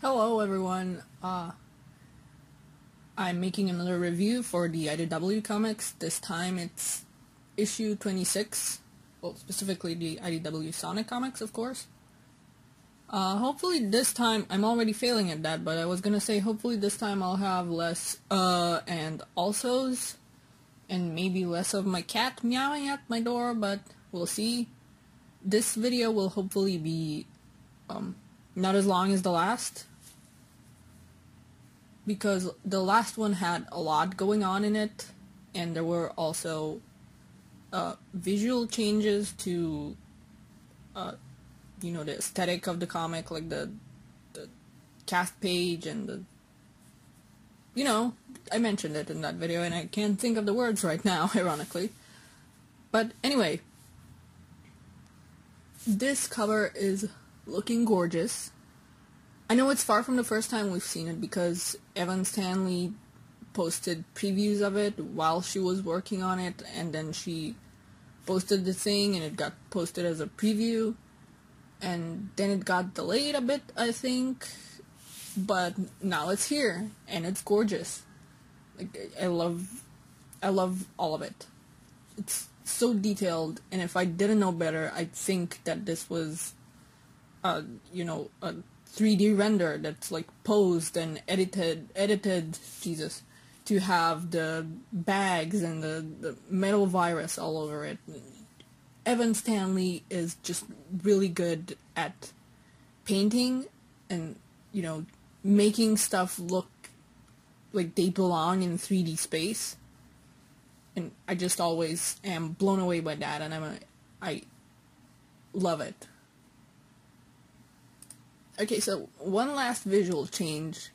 Hello everyone, I'm making another review for the IDW comics. This time it's issue 26, well specifically the IDW Sonic comics, of course. Hopefully this time, I'm already failing at that, but I was gonna say hopefully this time I'll have less and alsos, and maybe less of my cat meowing at my door, but we'll see. This video will hopefully be not as long as the last, because the last one had a lot going on in it, and there were also visual changes to the aesthetic of the comic, like the cast page and I mentioned it in that video and I can't think of the words right now, ironically. But anyway, this cover is looking gorgeous. I know it's far from the first time we've seen it, because Evan Stanley posted previews of it while she was working on it, and then she posted the thing and it got posted as a preview, and then it got delayed a bit, I think, but now it's here and it's gorgeous. Like, I love all of it. It's so detailed, and if I didn't know better, I'd think that this was a 3D render that's like posed and edited, Jesus, to have the bags and the metal virus all over it. Evan Stanley is just really good at painting and, making stuff look like they belong in 3D space. And I just always am blown away by that, and I love it. Okay, so one last visual change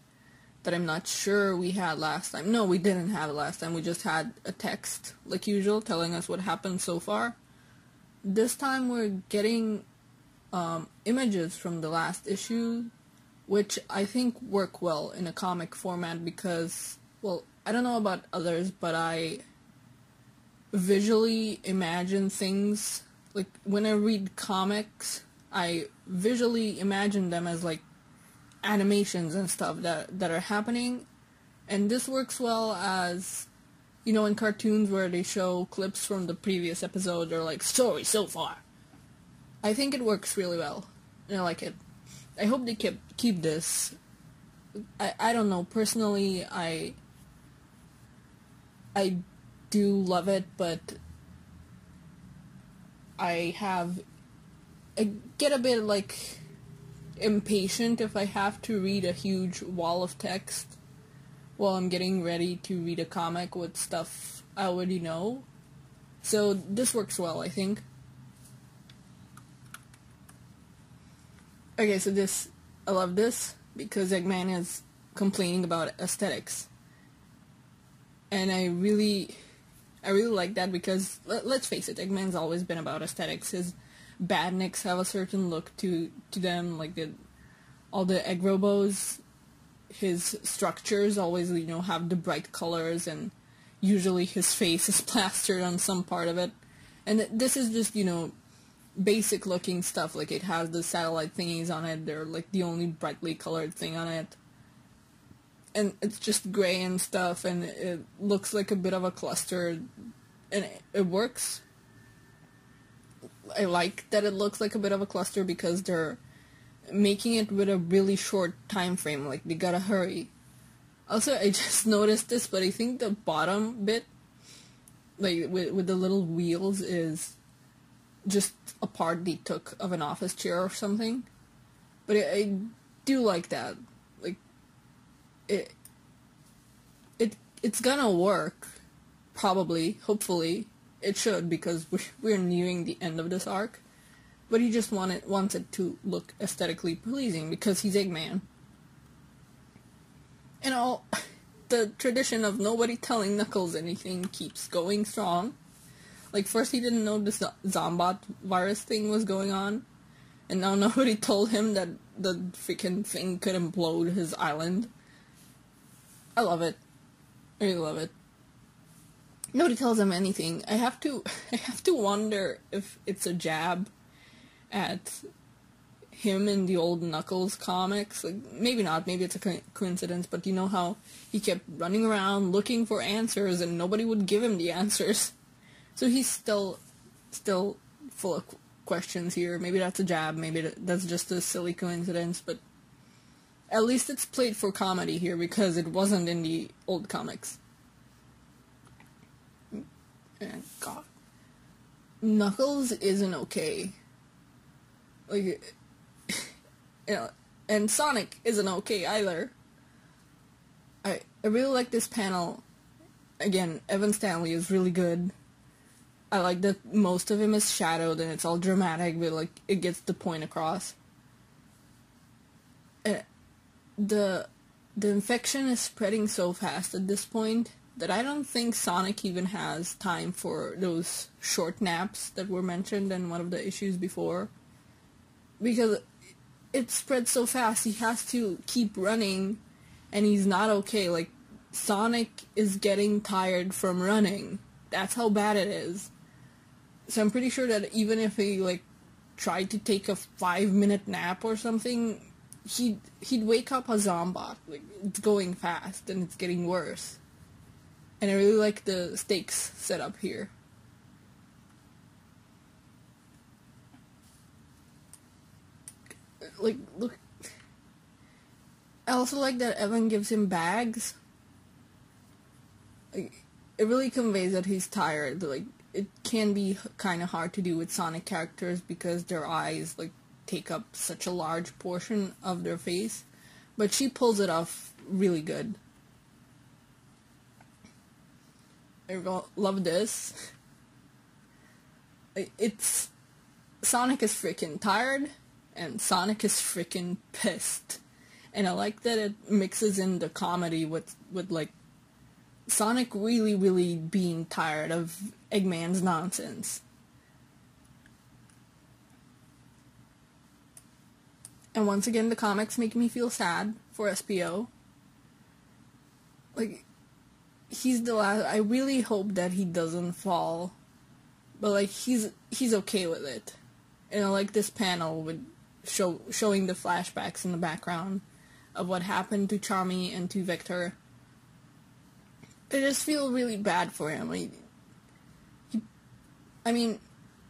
that I'm not sure we had last time. No, we didn't have it last time. We just had a text, like usual, telling us what happened so far. This time we're getting images from the last issue, which I think work well in a comic format because, well, I don't know about others, but I visually imagine things. Like, when I read comics, I visually imagine them as like animations and stuff that are happening, and this works well as, in cartoons where they show clips from the previous episode or like story so far. I think it works really well, and I like it. I hope they keep this. I don't know, personally I do love it, but I get a bit like impatient if I have to read a huge wall of text while I'm getting ready to read a comic with stuff I already know. So this works well, I think. Okay, so I love this because Eggman is complaining about aesthetics. And I really like that because, let's face it, Eggman's always been about aesthetics. His badniks have a certain look to them, like all the egg robos. His structures always, have the bright colors, and usually his face is plastered on some part of it. And this is just, basic looking stuff. Like, it has the satellite thingies on it. They're like the only brightly colored thing on it. And it's just gray and stuff, and it looks like a bit of a cluster, and it works. I like that it looks like a bit of a cluster because they're making it with a really short time frame, like they gotta hurry. Also, I just noticed this, but I think the bottom bit, like with the little wheels, is just a part they took of an office chair or something. But I do like that. Like, it's gonna work, probably, hopefully. It should, because we're nearing the end of this arc. But he just wants it to look aesthetically pleasing because he's Eggman. And the tradition of nobody telling Knuckles anything keeps going strong. Like, first he didn't know this Zombot virus thing was going on, and now nobody told him that the freaking thing could implode his island. I love it. I really love it. Nobody tells him anything. I have to wonder if it's a jab at him in the old Knuckles comics. Like, maybe not, maybe it's a coincidence, but you know how he kept running around looking for answers and nobody would give him the answers. So he's still full of questions here. Maybe that's a jab, maybe that's just a silly coincidence, but at least it's played for comedy here because it wasn't in the old comics. And God, Knuckles isn't okay. Like, you know, and Sonic isn't okay either. I really like this panel. Again, Evan Stanley is really good. I like that most of him is shadowed and it's all dramatic, but like it gets the point across. The infection is spreading so fast at this point that I don't think Sonic even has time for those short naps that were mentioned in one of the issues before. Because it spreads so fast, he has to keep running, and he's not okay. Like, Sonic is getting tired from running. That's how bad it is. So I'm pretty sure that even if he, like, tried to take a 5-minute nap or something, he'd wake up a Zombot. Like, it's going fast, and it's getting worse. And I really like the stakes set up here. Like, look. I also like that Evan gives him bags. Like, it really conveys that he's tired. Like, it can be kind of hard to do with Sonic characters because their eyes, like, take up such a large portion of their face. But she pulls it off really good. I love this. It's... Sonic is freaking tired, and Sonic is freaking pissed. And I like that it mixes in the comedy with like, Sonic really being tired of Eggman's nonsense. And once again, the comics make me feel sad for SPO. Like, he's the last... I really hope that he doesn't fall. But, like, he's okay with it. And I like this panel with showing the flashbacks in the background of what happened to Charmy and to Vector. I just feel really bad for him. I mean,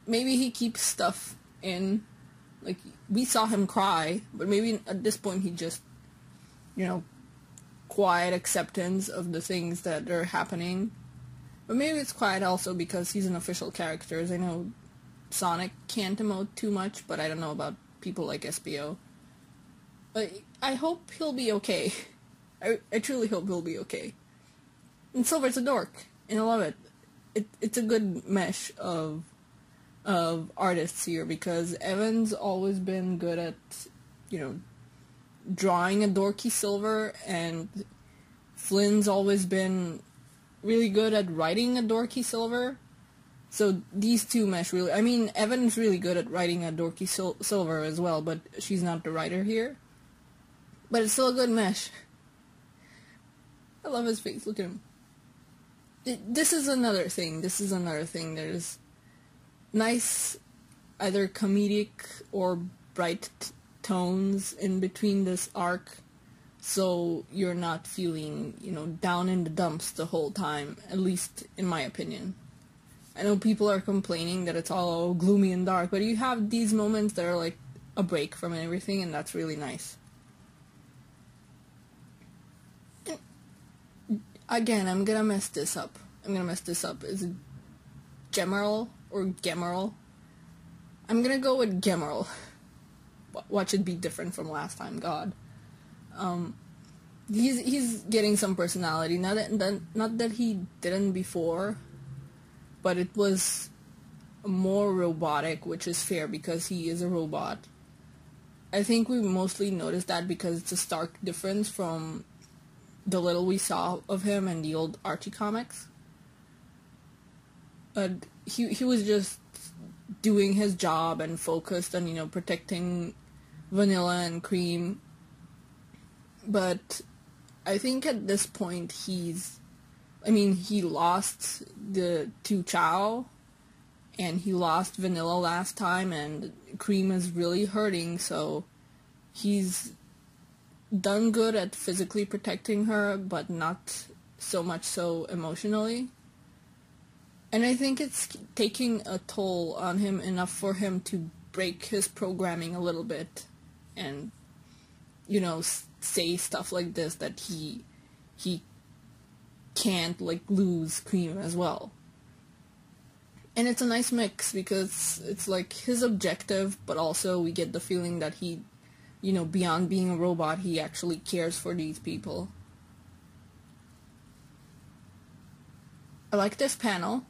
maybe he keeps stuff in. Like, we saw him cry, but maybe at this point he just, you know, quiet acceptance of the things that are happening. But maybe it's quiet also because he's an official character. As I know Sonic can't emote too much, but I don't know about people like SPO. But I hope he'll be okay. I truly hope he'll be okay. And Silver's a dork, and I love it. It's a good mesh of artists here, because Evan's always been good at, you know, drawing a dorky Silver, and Flynn's always been really good at writing a dorky Silver. So these two mesh really. I mean, Evan's really good at writing a dorky Silver as well, but she's not the writer here. But it's still a good mesh. I love his face. Look at him. This is another thing. There's nice, either comedic or bright tones in between this arc, so you're not feeling, you know, down in the dumps the whole time, at least in my opinion. I know people are complaining that it's all gloomy and dark, but you have these moments that are like a break from everything, and that's really nice. Again, I'm gonna mess this up. Is it Gemerl or Gemerl? I'm gonna go with Gemerl. Watch it be different from last time, God. He's getting some personality. Not that he didn't before, but it was more robotic, which is fair because he is a robot. I think we mostly noticed that because it's a stark difference from the little we saw of him in the old Archie comics. He was just doing his job and focused on, you know, protecting Vanilla and Cream. But I think at this point he lost to Chao, and he lost Vanilla last time, and Cream is really hurting, so he's done good at physically protecting her, but not so much so emotionally. And I think it's taking a toll on him enough for him to break his programming a little bit and, you know, say stuff like this, that he can't, like, lose Cream as well. And it's a nice mix, because it's like his objective, but also we get the feeling that he, you know, beyond being a robot, he actually cares for these people. I like this panel,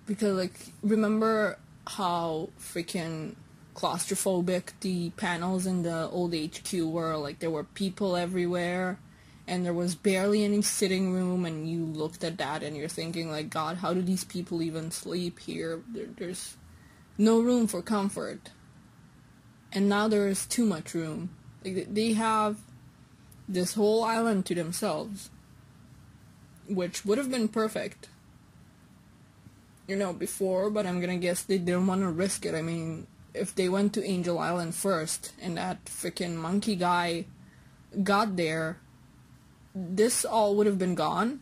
because, like, remember how freaking claustrophobic the panels in the old HQ were? Like, there were people everywhere, and there was barely any sitting room, and you looked at that and you're thinking, like, God, how do these people even sleep here? There's no room for comfort. And now there is too much room. Like, they have this whole island to themselves, which would have been perfect, you know, before, but I'm gonna guess they didn't want to risk it. I mean, if they went to Angel Island first, and that freaking monkey guy got there, this all would have been gone.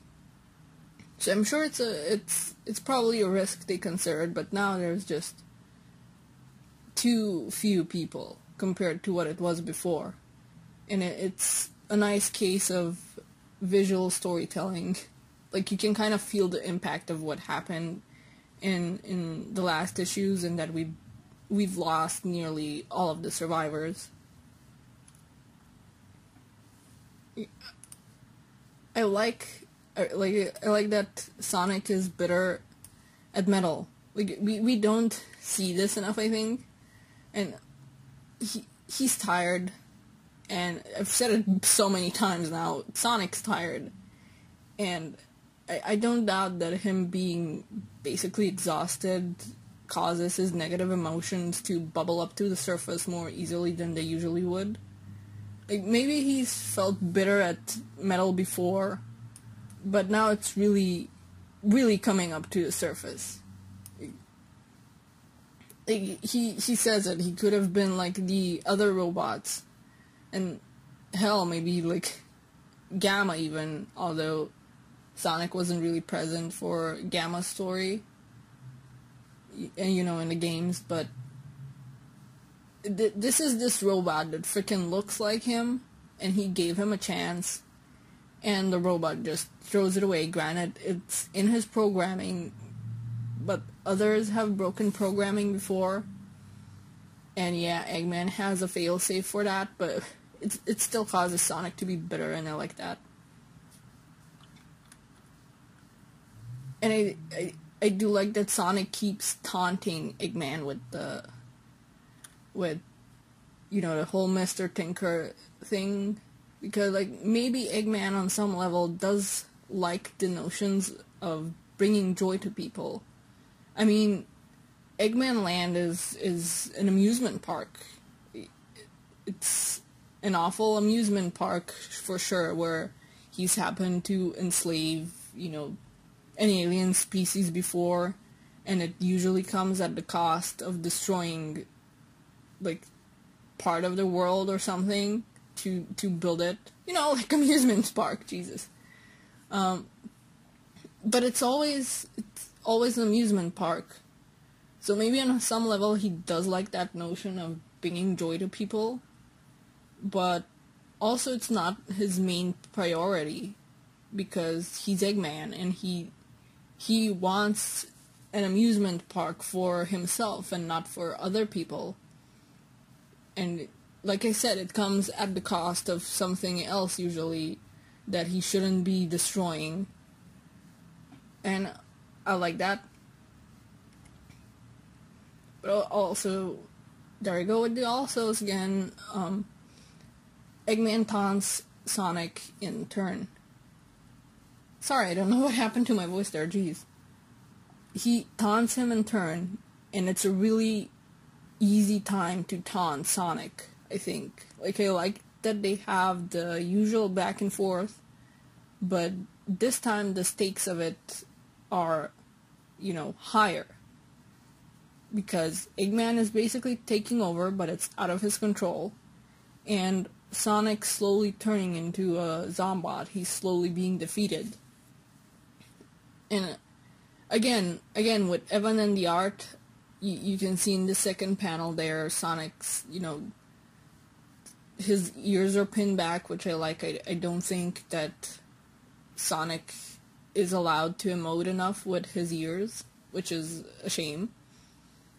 So I'm sure it's probably a risk they considered, but now there's just too few people compared to what it was before. And it's a nice case of visual storytelling. Like, you can kind of feel the impact of what happened in the last issues, and that we've lost nearly all of the survivors. I like that Sonic is bitter at Metal. Like, we don't see this enough, I think. And he's tired. And I've said it so many times now, Sonic's tired. And I don't doubt that him being basically exhausted causes his negative emotions to bubble up to the surface more easily than they usually would. Like, maybe he's felt bitter at Metal before, but now it's really, really coming up to the surface. Like, he says that he could have been like the other robots, and hell, maybe like Gamma even, although Sonic wasn't really present for Gamma's story, and you know, in the games, but this is this robot that freaking looks like him, and he gave him a chance, and the robot just throws it away. Granted, it's in his programming, but others have broken programming before, and yeah, Eggman has a failsafe for that, but it still causes Sonic to be bitter, and I like that. And I do like that Sonic keeps taunting Eggman with you know, the whole Mr. Tinker thing, because, like, maybe Eggman on some level does like the notions of bringing joy to people. I mean, Eggman Land is an amusement park. It's an awful amusement park for sure, where he's happened to enslave, you know, an alien species before, and it usually comes at the cost of destroying, like, part of the world or something to build it. You know, like amusement park, Jesus. But it's always an amusement park. So maybe on some level he does like that notion of bringing joy to people, but also it's not his main priority, because he's Eggman, and he wants an amusement park for himself and not for other people. And like I said, it comes at the cost of something else usually that he shouldn't be destroying. And I like that. But also, there I go with the alsos again. Eggman taunts Sonic in turn. Sorry, I don't know what happened to my voice there, jeez. He taunts him in turn, and it's a really easy time to taunt Sonic, I think. Like, I like that they have the usual back and forth, but this time the stakes of it are higher. Because Eggman is basically taking over, but it's out of his control. And Sonic slowly turning into a Zombot. He's slowly being defeated. And again, with Evan and the art, you can see in the second panel there, Sonic's, his ears are pinned back, which I like. I don't think that Sonic is allowed to emote enough with his ears, which is a shame.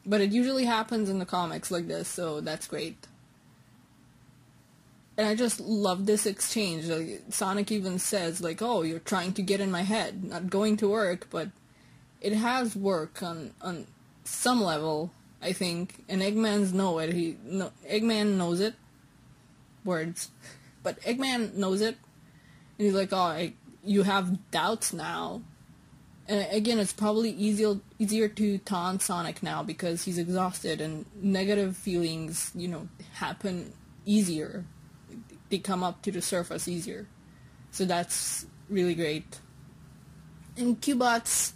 But it usually happens in the comics like this, so that's great. And I just love this exchange. Like, Sonic even says, like, oh, you're trying to get in my head. Not going to work, but it has work on some level, I think. And Eggman's know it. Eggman knows it. Words. But Eggman knows it. And he's like, oh, you have doubts now. And again, it's probably easier to taunt Sonic now because he's exhausted and negative feelings, happen easier. They come up to the surface easier. So that's really great. And Cubot's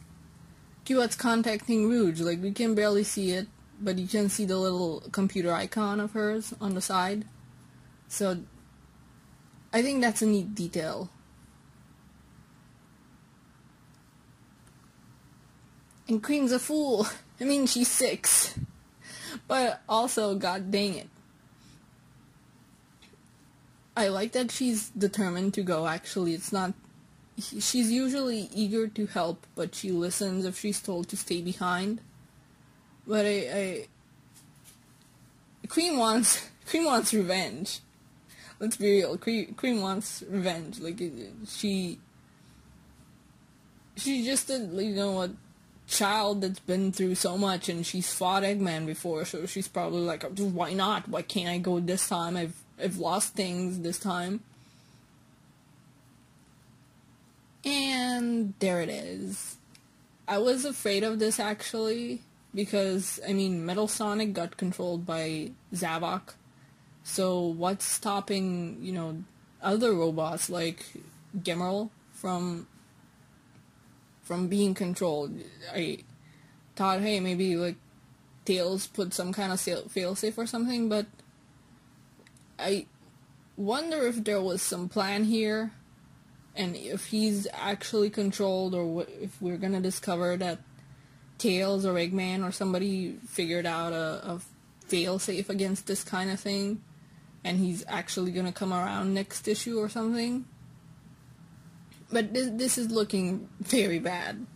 contacting Rouge. Like, we can barely see it, but you can see the little computer icon of hers on the side. So I think that's a neat detail. And Cream's a fool. I mean, she's 6. But also, god dang it. I like that she's determined to go, actually. It's not... She's usually eager to help, but she listens if she's told to stay behind. But Cream wants revenge. Let's be real. Cream wants revenge. Like, she's just a child that's been through so much, and she's fought Eggman before, so she's probably like, why not? Why can't I go this time? I've lost things this time. And there it is. I was afraid of this, actually, because, Metal Sonic got controlled by Zavok. So what's stopping, other robots like Gemerl from being controlled? I thought, hey, maybe, Tails put some kind of failsafe or something, but I wonder if there was some plan here, and if he's actually controlled, or if we're gonna discover that Tails or Eggman or somebody figured out a failsafe against this kind of thing, and he's actually gonna come around next issue or something. But this is looking very bad.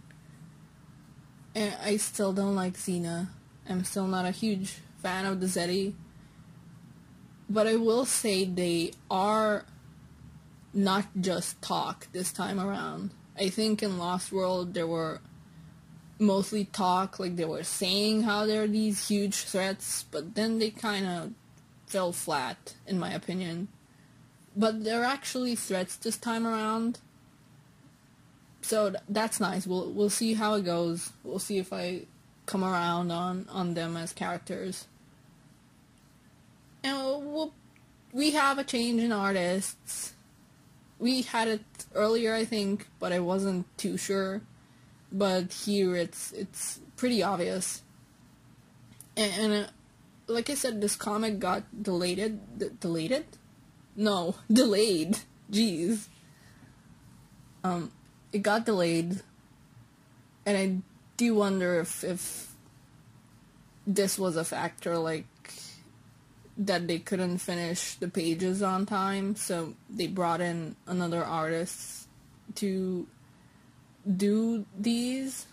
And I still don't like Xena. I'm still not a huge fan of the Zeddy. But I will say they are not just talk this time around. I think in Lost World there were mostly talk, like they were saying how there are these huge threats, but then they kind of fell flat, in my opinion. But they're actually threats this time around. So that's nice. We'll see how it goes. We'll see if I come around on them as characters. And we have a change in artists. We had it earlier, I think, but I wasn't too sure. But here it's pretty obvious. And like I said, this comic got delayed. No, delayed. Jeez. It got delayed, and I do wonder if this was a factor, like, that they couldn't finish the pages on time, so they brought in another artist to do these.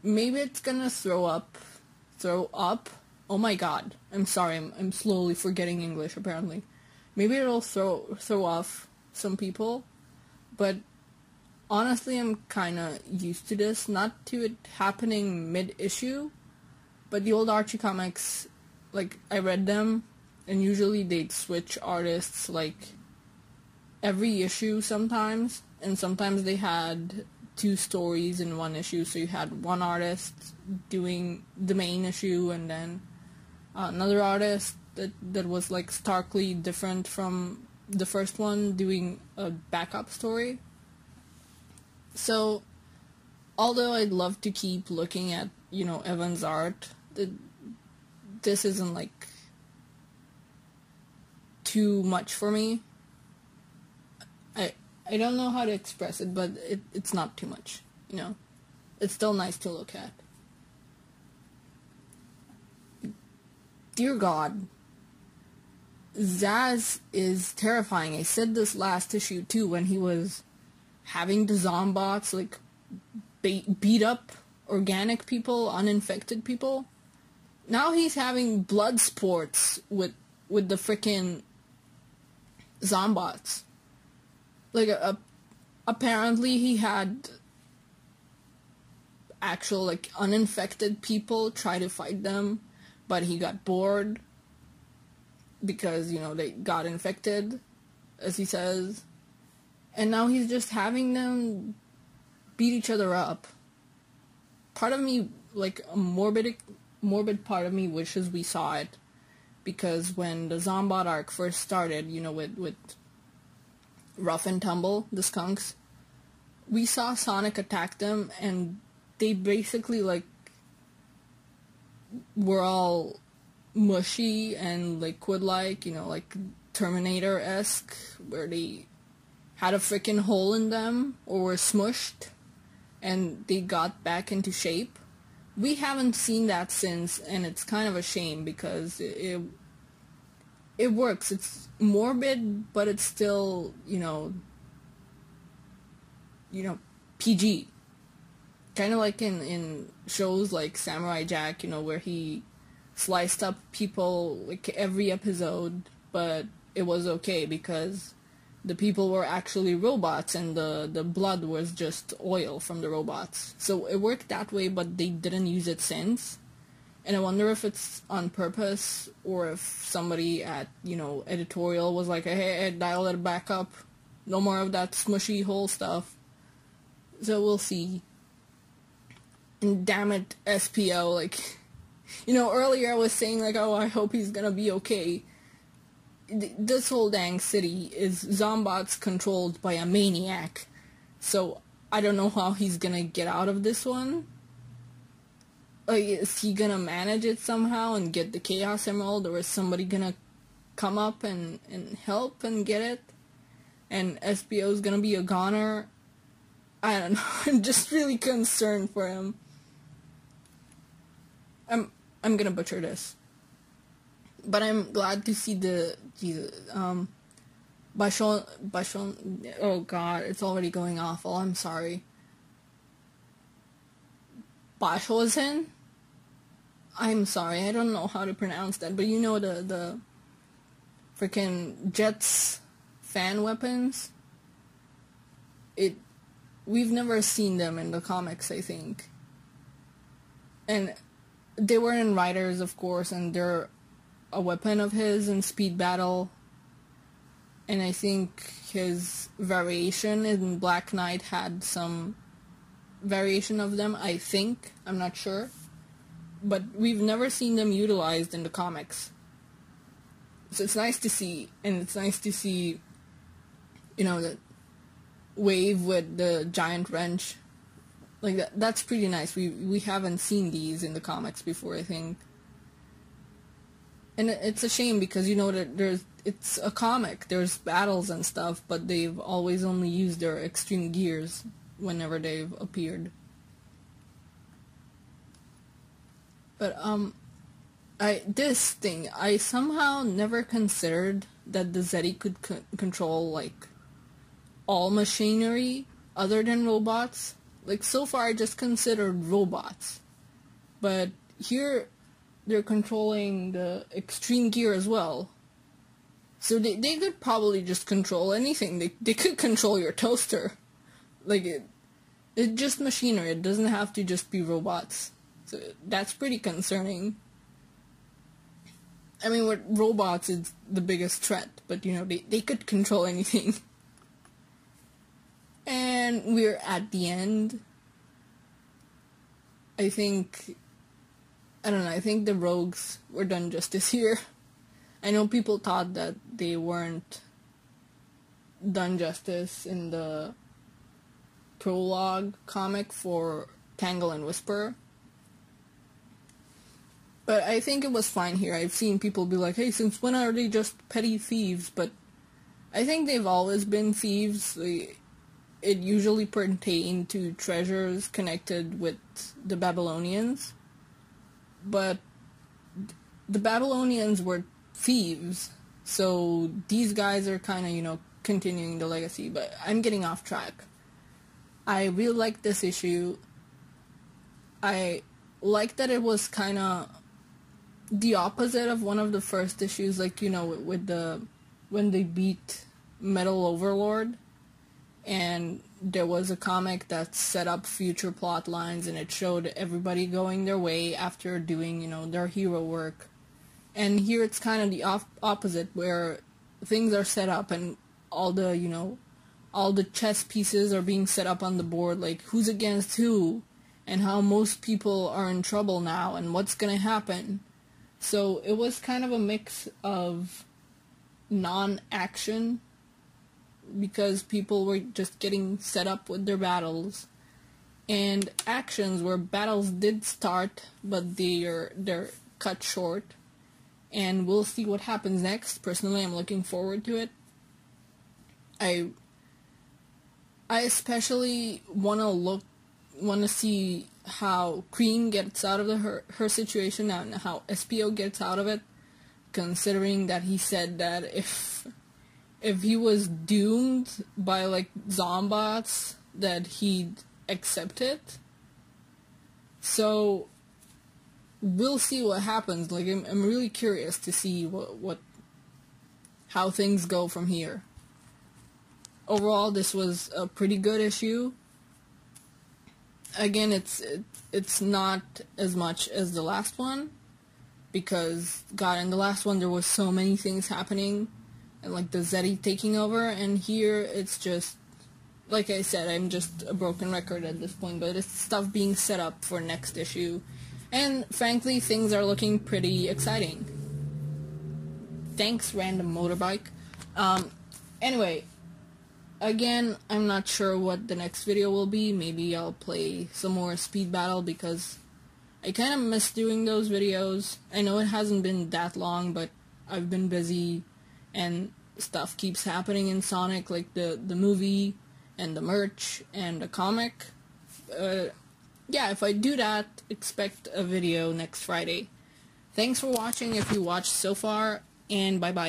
Maybe it's gonna throw up. Oh my god, I'm sorry, I'm slowly forgetting English, apparently. Maybe it'll throw off some people, but honestly, I'm kinda used to this, not to it happening mid-issue, but the old Archie comics, like, I read them, and usually they'd switch artists, like, every issue sometimes, and sometimes they had 2 stories in one issue, so you had one artist doing the main issue, and then another artist that was, like, starkly different from the first one doing a backup story. So, although I'd love to keep looking at, Evan's art, this isn't, like, too much for me. I don't know how to express it, but it's not too much, It's still nice to look at. Dear God, Zaz is terrifying. I said this last issue too, when he was having the Zombots, like, beat up organic people, uninfected people. Now he's having blood sports with the frickin' Zombots. Like, apparently he had actual, like, uninfected people try to fight them, but he got bored because, they got infected, as he says. And now he's just having them beat each other up. Part of me, like, a morbid part of me wishes we saw it, because when the Zombot arc first started, with Rough and Tumble, the skunks, we saw Sonic attack them, and they basically, like, were all mushy and liquid-like, like Terminator-esque, where they had a freaking hole in them, or were smushed, and they got back into shape. We haven't seen that since, and it's kind of a shame, because it works. It's morbid, but it's still, PG. Kind of like in shows like Samurai Jack, where he sliced up people, like, every episode, but it was okay because the people were actually robots and the blood was just oil from the robots. So it worked that way, but they didn't use it since. And I wonder if it's on purpose, or if somebody at, editorial was like, hey, dial it back up. No more of that smushy hole stuff. So we'll see. And damn it, SPO, like, earlier I was saying, like, oh, I hope he's gonna be okay. This whole dang city is Zombots controlled by a maniac. So I don't know how he's gonna get out of this one. Like, is he gonna manage it somehow and get the Chaos Emerald, or is somebody gonna come up and help and get it? And SPO's gonna be a goner? I don't know. I'm just really concerned for him. I'm gonna butcher this. But I'm glad to see Bashon, oh god, it's already going awful, I'm sorry. Bashozen? I'm sorry, I don't know how to pronounce that, but the freaking Jets fan weapons? We've never seen them in the comics, I think. And they were in Riders, of course, and they're a weapon of his in Speed Battle. And I think his variation in Black Knight had some variation of them, I think. I'm not sure. But we've never seen them utilized in the comics. So it's nice to see, and it's nice to see, the Wave with the giant wrench. Like, that's pretty nice. We haven't seen these in the comics before, I think. And it's a shame because, that it's a comic. There's battles and stuff, but they've always only used their extreme gears whenever they've appeared. But, I somehow never considered that the Zeti could control, like, all machinery other than robots. Like, so far I just considered robots. But here, they're controlling the extreme gear as well. So they could probably just control anything. They could control your toaster. Like, it's just machinery. It doesn't have to just be robots. So that's pretty concerning. I mean, with robots, it's the biggest threat. But, they could control anything. And we're at the end. I think the rogues were done justice here. I know people thought that they weren't done justice in the prologue comic for Tangle and Whisper. But I think it was fine here. I've seen people be like, hey, since when are they just petty thieves? But I think they've always been thieves. It usually pertained to treasures connected with the Babylonians. But the Babylonians were thieves, so these guys are kind of, continuing the legacy. But I'm getting off track. I really like this issue. I like that it was kind of the opposite of one of the first issues, like, with when they beat Metal Overlord, and there was a comic that set up future plot lines, and it showed everybody going their way after doing, their hero work. And here it's kind of the opposite, where things are set up and all the chess pieces are being set up on the board, like who's against who, and how most people are in trouble now, and what's gonna happen. So it was kind of a mix of non-action, because people were just getting set up with their battles, and actions where battles did start, but they're cut short, and we'll see what happens next. Personally, I'm looking forward to it. I especially want to see how Cream gets out of her situation and how SPO gets out of it, considering that he said that if he was doomed by like zombots, that he'd accept it. So we'll see what happens. Like, I'm really curious to see how things go from here. Overall, this was a pretty good issue. Again, it's not as much as the last one, because God, in the last one there was so many things happening, and like the Zeti taking over, and here it's just, like I said, I'm just a broken record at this point, but it's stuff being set up for next issue, and frankly, things are looking pretty exciting. Thanks, random motorbike. Anyway, again, I'm not sure what the next video will be. Maybe I'll play some more Speed Battle, because I kind of miss doing those videos. I know it hasn't been that long, but I've been busy, and stuff keeps happening in Sonic, like the movie, and the merch, and the comic. Yeah, if I do that, expect a video next Friday. Thanks for watching if you watched so far, and bye-bye.